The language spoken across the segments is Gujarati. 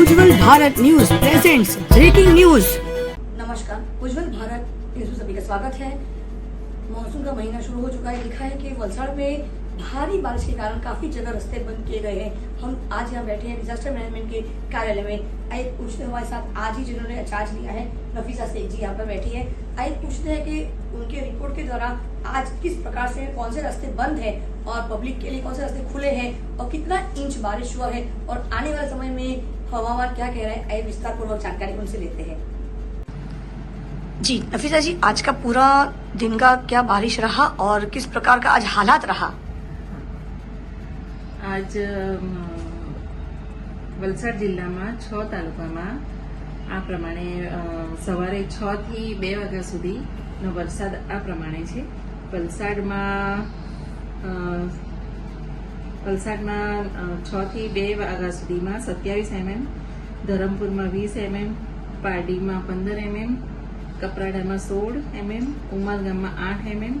उज्जवल Bharat news presents breaking news. नमस्कार, उज्जवल भारत न्यूज में सभी का स्वागत है। मानसून का महीना शुरू हो चुका है। लिखा है कि वलसाड़ में भारी बारिश के कारण काफी जगह रास्ते बंद किए गए हैं। हम आज यहाँ बैठे हैं डिजास्टर मैनेजमेंट के कार्यालय में। आइए पूछते हैं हमारे साथ आज ही जिन्होंने चार्ज लिया है, नफीसा शेख जी यहाँ पर बैठी है। आइए पूछते हैं कि उनके रिपोर्ट के द्वारा आज किस प्रकार से कौन से रास्ते बंद है और पब्लिक के लिए कौन से रास्ते खुले हैं और कितना इंच बारिश हुआ है और आने वाले समय में हवामान क्या कह रहा है। आइए विस्तार पूर्वक जानकारी उनसे लेते हैं। जी नफीसा जी, आज का पूरा दिन का क्या बारिश रहा और किस प्रकार का आज हालात रहा? आज વલસાડ જિલ્લામાં 6 તાલુકામાં આ પ્રમાણે સવારે 6 થી 2 વાગ્યા સુધીનો વરસાદ આ પ્રમાણે છે। વલસાડમાં 6 થી 2 વાગ્યા સુધીમાં 27 mm, ધરમપુરમાં 20 mm, પારડીમાં 15 mm, કપરાડામાં 16 mm, ઉમરગામમાં 8 mm,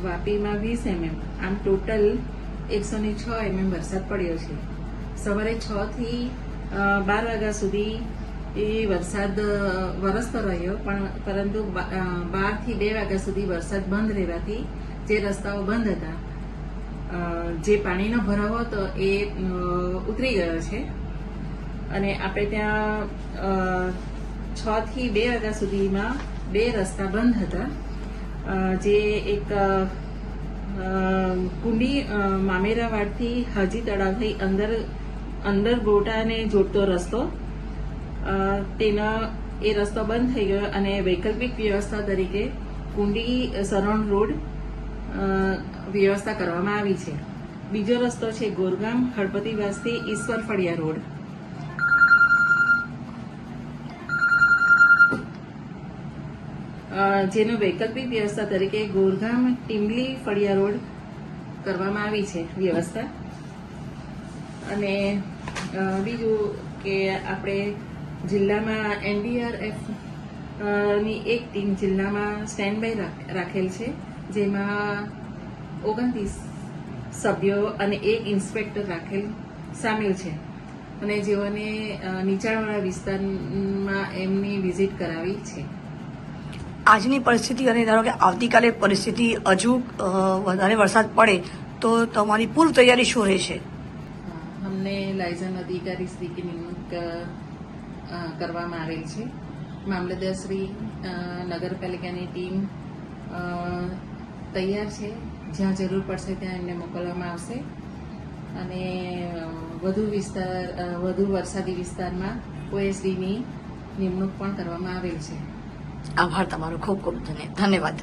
વાપીમાં 20 mm, આમ ટોટલ 106 mm વરસાદ પડ્યો છે। સવારે 6 થી 12 વાગ્યા સુધી એ વરસાદ વરસતો રહ્યો, પરંતુ 12 થી 2 વાગ્યા સુધી વરસાદ બંધ રહેવાથી જે રસ્તાઓ બંધ હતા, જે પાણીનો ભરાવો હતો એ ઉતરી ગયો છે અને આપણે ત્યાં 6 થી 2 વાગ્યા સુધીમાં 2 રસ્તા બંધ હતા, જે એક કુંડી મામેરાવાડથી હાજી તળાવ થઈ અંદર ગોટાને જોડતો રસ્તો, તેનો એ રસ્તો બંધ થઈ ગયો અને વૈકલ્પિક વ્યવસ્થા તરીકે કુંડી સરાઉન્ડ રોડ વ્યવસ્થા કરવામાં આવી છે। બીજો રસ્તો છે ગોરગામ હળપતિવાસથી ઈશ્વર ફળિયા રોડ, જેનો વૈકલ્પિક વ્યવસ્થા તરીકે ગોરગામ ટીમલી ફળિયા રોડ કરવામાં આવી છે વ્યવસ્થા। અને બીજું કે આપણે જિલ્લામાં NDRF ની એક ટીમ જિલ્લામાં સ્ટેન્ડ બાય રાખેલ છે, જેમાં 29 સભ્યો અને એક ઇન્સ્પેક્ટર રાખેલ સામેલ છે અને જેઓને નીચાણવાળા વિસ્તારમાં એમની વિઝિટ કરાવી છે। આજની પરિસ્થિતિ અને ધારો કે આવતીકાલે પરિસ્થિતિ હજુ વધારે વરસાદ પડે તો તમારી પૂર્વ તૈયારી શું રહેશે? અમને લાયઝન અધિકારી શ્રી की નિમણૂક કરવામાં આવેલ છે। મામલતદારશ્રી, નગરપાલિકાની ટીમ તૈયાર છે। જ્યાં જરૂર પડશે ત્યાં એમને મોકલવામાં આવશે અને વધુ વરસાદી વિસ્તારમાં OSDની નિમણૂક પણ કરવામાં આવેલ છે। આભાર તમારો, ખૂબ ખૂબ ધન્યવાદ।